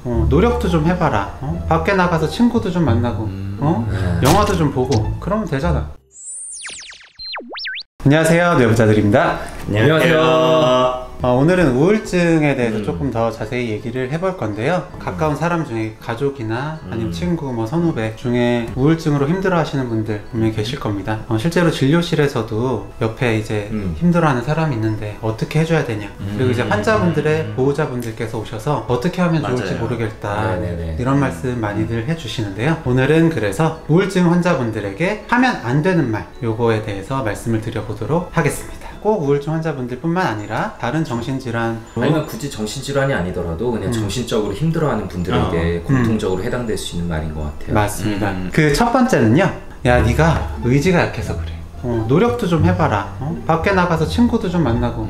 노력도 좀 해봐라. 밖에 나가서 친구도 좀 만나고 영화도 좀 보고 그러면 되잖아. 안녕하세요, 뇌부자들입니다. 안녕하세요. 오늘은 우울증에 대해서 조금 더 자세히 얘기를 해볼 건데요. 가까운 사람 중에 가족이나 아니면 친구, 선후배 중에 우울증으로 힘들어 하시는 분들 분명히 계실 겁니다. 실제로 진료실에서도 옆에 이제 힘들어하는 사람이 있는데 어떻게 해줘야 되냐, 그리고 이제 환자분들의 보호자분들께서 오셔서 어떻게 하면 좋을지 모르겠다, 이런 말씀 많이들 해주시는데요. 오늘은 그래서 우울증 환자분들에게 하면 안 되는 말, 요거에 대해서 말씀을 드려보도록 하겠습니다. 꼭 우울증 환자분들 뿐만 아니라 다른 정신질환, 아니면 굳이 정신질환이 아니더라도 그냥 정신적으로 힘들어하는 분들에게 공통적으로 해당될 수 있는 말인 것 같아요. 맞습니다. 그 첫 번째는요, 야, 네가 의지가 약해서 그래. 노력도 좀 해봐라. 밖에 나가서 친구도 좀 만나고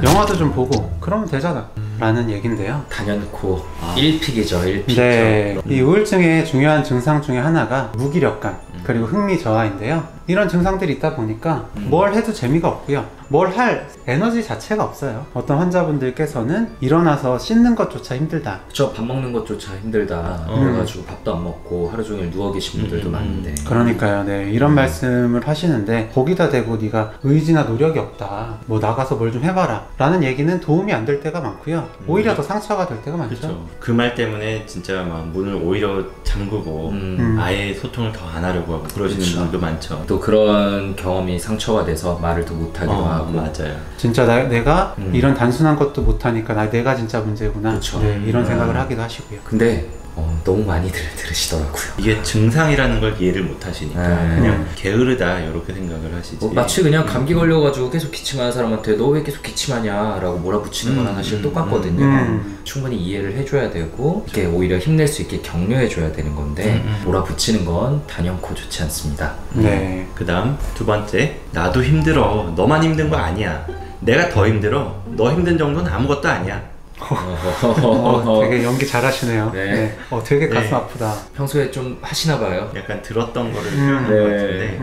영화도 좀 보고 그러면 되잖아, 라는 얘긴데요. 단연코 1픽이죠, 1픽. 네, 이 우울증의 중요한 증상 중에 하나가 무기력감 그리고 흥미 저하인데요. 이런 증상들이 있다 보니까 뭘 해도 재미가 없고요, 뭘 할 에너지 자체가 없어요. 어떤 환자분들께서는 일어나서 씻는 것조차 힘들다, 그쵸, 밥 먹는 것조차 힘들다, 그래가지고 밥도 안 먹고 하루 종일 누워 계신 분들도 많은데. 그러니까요. 네, 이런 말씀을 하시는데 거기다 대고 네가 의지나 노력이 없다, 나가서 뭘 좀 해봐라 라는 얘기는 도움이 안 될 때가 많고요, 오히려 더 상처가 될 때가 많죠. 그 말 때문에 진짜 막 문을 오히려 잠그고 아예 소통을 더 안 하려고 하고 그러시는 분들도 많죠. 또 그런 경험이 상처가 돼서 말을 더 못하기도 하고. 맞아요. 진짜 내가 이런 단순한 것도 못하니까 내가 진짜 문제구나. 네, 이런 생각을 하기도 하시고요. 근데 너무 많이들 들으시더라고요. 이게 증상이라는 걸 이해를 못 하시니까 그냥 게으르다 이렇게 생각을 하시지. 마치 그냥 감기 걸려가지고 계속 기침하는 사람한테 너 왜 계속 기침하냐 라고 몰아붙이는 거랑 사실 똑같거든요. 충분히 이해를 해줘야 되고 이렇게 오히려 힘낼 수 있게 격려해줘야 되는 건데 몰아붙이는 건 단연코 좋지 않습니다. 네. 그 다음 두 번째, 나도 힘들어, 너만 힘든 거 아니야, 내가 더 힘들어, 너 힘든 정도는 아무것도 아니야. 되게 연기 잘하시네요. 네. 되게 가슴 아프다. 평소에 좀 하시나 봐요. 약간 들었던 거를 표현한 것 같은데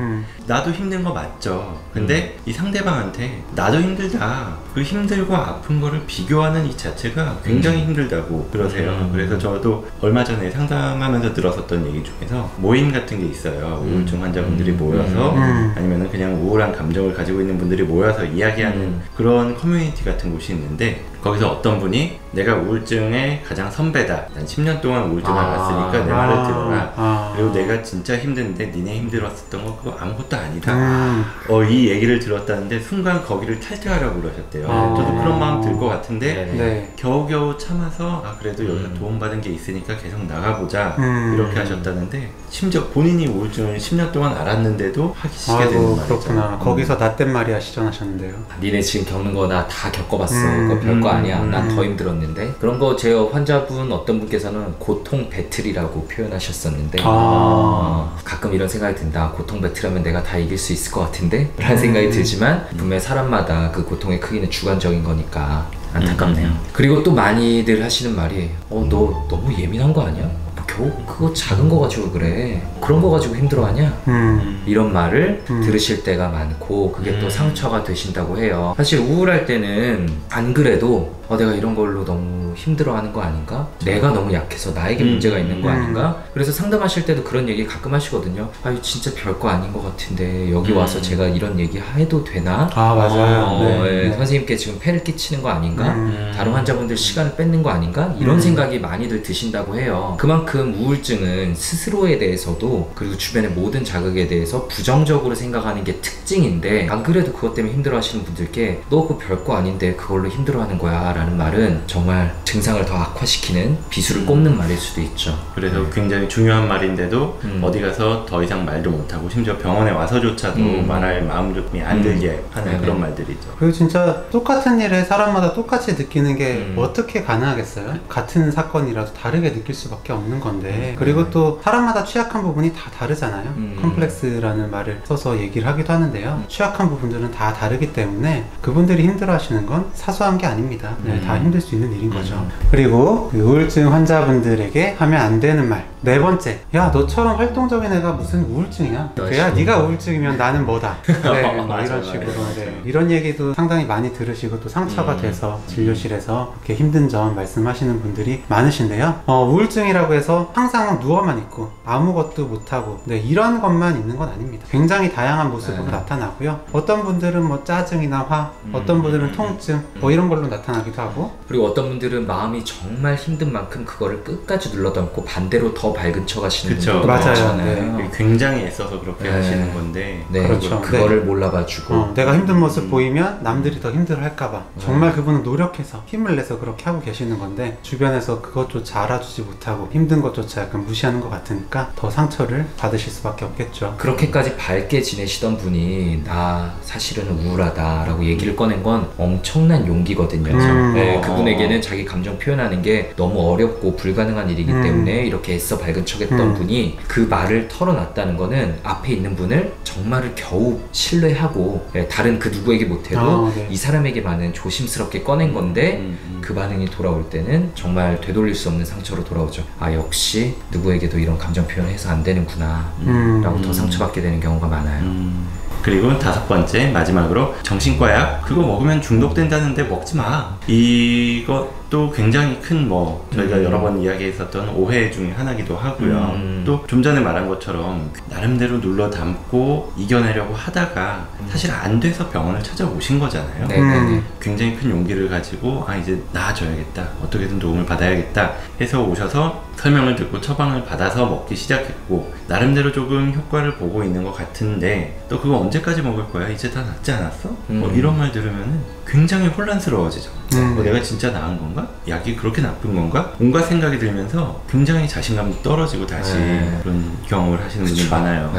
나도 힘든 거 맞죠. 근데 이 상대방한테 나도 힘들다, 그 힘들고 아픈 거를 비교하는 이 자체가 굉장히 힘들다고 그러세요. 그래서 저도 얼마 전에 상담하면서 들었었던 얘기 중에서 모임 같은 게 있어요. 우울증 환자분들이 모여서 아니면 그냥 우울한 감정을 가지고 있는 분들이 모여서 이야기하는 그런 커뮤니티 같은 곳이 있는데, 거기서 어떤 분이 내가 우울증의 가장 선배다, 난 10년 동안 우울증을 앓았으니까 내 말을 들어라, 그리고 내가 진짜 힘든데 니네 힘들었었던 거 그거 아무것도 아니다, 이 얘기를 들었다는데 순간 거기를 탈퇴하라고 그러셨대요. 저도 그런 마음 들 것 같은데 겨우겨우 참아서 그래도 여기서 도움받은 게 있으니까 계속 나가보자, 이렇게 하셨다는데, 심지어 본인이 우울증을 10년 동안 앓았는데도 하기 싫게 되는 말이죠. 그렇구나. 거기서 나 땐 말이야 시전하셨는데요. 니네 지금 겪는 거 나 다 겪어봤어. 그거 별거 아니야. 난 더 힘들었는데. 그런 거 제 환자분 어떤 분께서는 고통 배틀이라고 표현하셨었는데 가끔 이런 생각이 든다. 고통 배틀하면 내가 다 이길 수 있을 것 같은데? 라는 생각이 들지만 분명히 사람마다 그 고통의 크기는 주관적인 거니까 안타깝네요. 그리고 또 많이들 하시는 말이 너 너무 예민한 거 아니야? 겨우 그거 작은 거 가지고 그래, 그런 거 가지고 힘들어하냐? 이런 말을 들으실 때가 많고 그게 또 상처가 되신다고 해요. 사실 우울할 때는 안 그래도 내가 이런 걸로 너무 힘들어하는 거 아닌가? 내가 너무 약해서 나에게 문제가 있는 거 아닌가? 그래서 상담하실 때도 그런 얘기 가끔 하시거든요. 진짜 별거 아닌 것 같은데 여기 와서 제가 이런 얘기 해도 되나? 맞아요. 선생님께 지금 폐를 끼치는 거 아닌가? 다른 환자분들 시간을 뺏는 거 아닌가? 이런 생각이 많이들 드신다고 해요. 그만큼 우울증은 스스로에 대해서도 그리고 주변의 모든 자극에 대해서 부정적으로 생각하는 게 특징인데, 안 그래도 그것 때문에 힘들어 하시는 분들께 너 그거 별거 아닌데 그걸로 힘들어하는 거야 라는 말은 정말 증상을 더 악화시키는 비수를 꼽는 말일 수도 있죠. 그래서 굉장히 중요한 말인데도 어디 가서 더 이상 말도 못하고 심지어 병원에 와서조차도 말할 마음이 안 들게 하는 그런 말들이죠. 그리고 진짜 똑같은 일에 사람마다 똑같이 느끼는 게 어떻게 가능하겠어요? 같은 사건이라도 다르게 느낄 수밖에 없는 건데, 그리고 또 사람마다 취약한 부분이 다 다르잖아요. 컴플렉스라는 말을 써서 얘기를 하기도 하는데요. 취약한 부분들은 다 다르기 때문에 그분들이 힘들어 하시는 건 사소한 게 아닙니다. 네, 다 힘들 수 있는 일인 거죠. 그리고 그 우울증 환자분들에게 하면 안 되는 말. 네 번째, 야 너처럼 활동적인 애가 무슨 우울증이야? 야 네가 우울증이면 나는 뭐다. 네, 뭐 이런 식으로 네. 이런 얘기도 상당히 많이 들으시고 또 상처가 돼서 진료실에서 이렇게 힘든 점 말씀하시는 분들이 많으신데요. 우울증이라고 해서 항상 누워만 있고 아무것도 못하고 네, 이런 것만 있는 건 아닙니다. 굉장히 다양한 모습으로 나타나고요. 어떤 분들은 뭐 짜증이나 화, 어떤 분들은 통증 뭐 이런 걸로 나타나기도 하고, 그리고 어떤 분들은 마음이 정말 힘든 만큼 그거를 끝까지 눌러담고 반대로 더 밝은 척 하시는 분들도 맞아요. 많잖아요. 네. 굉장히 애써서 그렇게 네. 하시는 건데 네, 그렇죠. 그거를 몰라봐주고 내가 힘든 모습 보이면 남들이 더 힘들어 할까봐 정말 그분은 노력해서 힘을 내서 그렇게 하고 계시는 건데, 주변에서 그것조차 알아주지 못하고 힘든 것조차 약간 무시하는 것 같으니까 더 상처를 받으실 수밖에 없겠죠. 그렇게까지 밝게 지내시던 분이 나 사실은 우울하다 라고 얘기를 꺼낸 건 엄청난 용기거든요. 네, 그분에게는 자기 감정 표현하는 게 너무 어렵고 불가능한 일이기 때문에 이렇게 애써 밝은 척했던 분이 그 말을 털어놨다는 거는 앞에 있는 분을 정말을 겨우 신뢰하고 다른 그 누구에게 못해도 네. 이 사람에게만은 조심스럽게 꺼낸 건데 그 반응이 돌아올 때는 정말 되돌릴 수 없는 상처로 돌아오죠. 아 역시 누구에게도 이런 감정 표현해서 안 되는구나 라고 더 상처받게 되는 경우가 많아요. 그리고 다섯 번째, 마지막으로 정신과 약 그거 먹으면 중독된다는데 먹지 마. 이것도 굉장히 큰 저희가 여러 번 이야기했었던 오해 중에 하나기도 하고요. 또 좀 전에 말한 것처럼 나름대로 눌러 담고 이겨내려고 하다가 사실 안 돼서 병원을 찾아오신 거잖아요. 굉장히 큰 용기를 가지고 이제 나아져야겠다, 어떻게든 도움을 받아야겠다 해서 오셔서 설명을 듣고 처방을 받아서 먹기 시작했고, 나름대로 조금 효과를 보고 있는 것 같은데 또 그거 언제까지 먹을 거야? 이제 다 낫지 않았어? 이런 말 들으면 굉장히 혼란스러워지죠. 내가 진짜 나은 건가? 약이 그렇게 나쁜 건가? 온갖 생각이 들면서 굉장히 자신감도 떨어지고 다시 그런 경험을 하시는 분들이 많아요.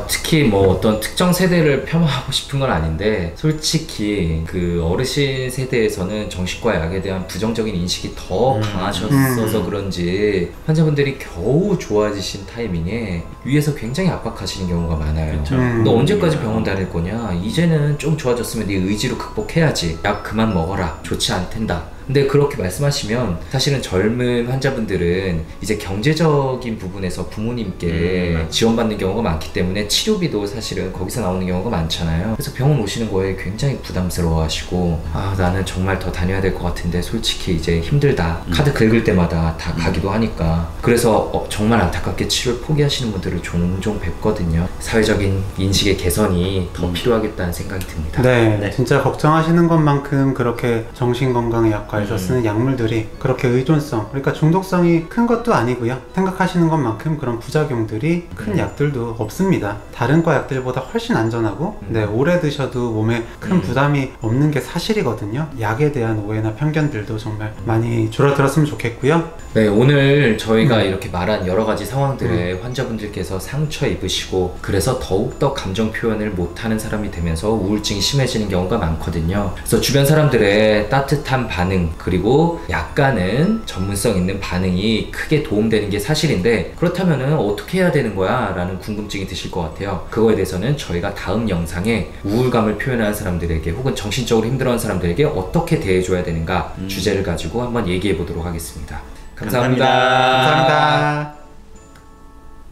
특히 어떤 특정 세대를 폄하하고 싶은 건 아닌데, 솔직히 그 어르신 세대에서는 정신과 약에 대한 부정적인 인식이 더 강하셨어서 그런지 환자분들이 겨우 좋아지신 타이밍에 위에서 굉장히 압박하시는 경우가 많아요. 너 언제까지 병원 다닐 거냐? 이제는 좀 좋아졌으면 네 의지로 극복해야지. 약 그만 먹어라. 좋지 않텐다. 근데 그렇게 말씀하시면 사실은 젊은 환자분들은 이제 경제적인 부분에서 부모님께 지원받는 경우가 많기 때문에 치료비도 사실은 거기서 나오는 경우가 많잖아요. 그래서 병원 오시는 거에 굉장히 부담스러워 하시고, 나는 정말 더 다녀야 될 것 같은데 솔직히 이제 힘들다. 카드 긁을 때마다 다 가기도 하니까. 그래서 정말 안타깝게 치료를 포기하시는 분들을 종종 뵙거든요. 사회적인 인식의 개선이 더 필요하겠다는 생각이 듭니다. 네, 진짜 걱정하시는 것만큼 그렇게 정신건강의 약과에서 쓰는 약물들이 그렇게 의존성, 그러니까 중독성이 큰 것도 아니고요. 생각하시는 것만큼 그런 부작용들이 큰 약들도 없습니다. 다른 과 약들보다 훨씬 안전하고 오래 드셔도 몸에 큰 부담이 없는 게 사실이거든요. 약에 대한 오해나 편견들도 정말 많이 줄어들었으면 좋겠고요. 네, 오늘 저희가 이렇게 말한 여러 가지 상황들에 환자분들께서 상처 입으시고, 그래서 더욱더 감정 표현을 못하는 사람이 되면서 우울증이 심해지는 경우가 많거든요. 그래서 주변 사람들의 따뜻한 반응, 그리고 약간은 전문성 있는 반응이 크게 도움되는 게 사실인데, 그렇다면 어떻게 해야 되는 거야? 라는 궁금증이 드실 것 같아요. 그거에 대해서는 저희가 다음 영상에 우울감을 표현하는 사람들에게 혹은 정신적으로 힘들어하는 사람들에게 어떻게 대해줘야 되는가 주제를 가지고 한번 얘기해 보도록 하겠습니다. 감사합니다. 감사합니다.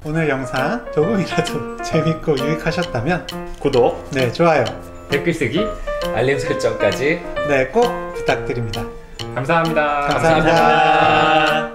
오늘 영상 조금이라도 재밌고 유익하셨다면 구독, 좋아요, 댓글 쓰기, 알림 설정까지 꼭 부탁드립니다. 감사합니다. 감사합니다.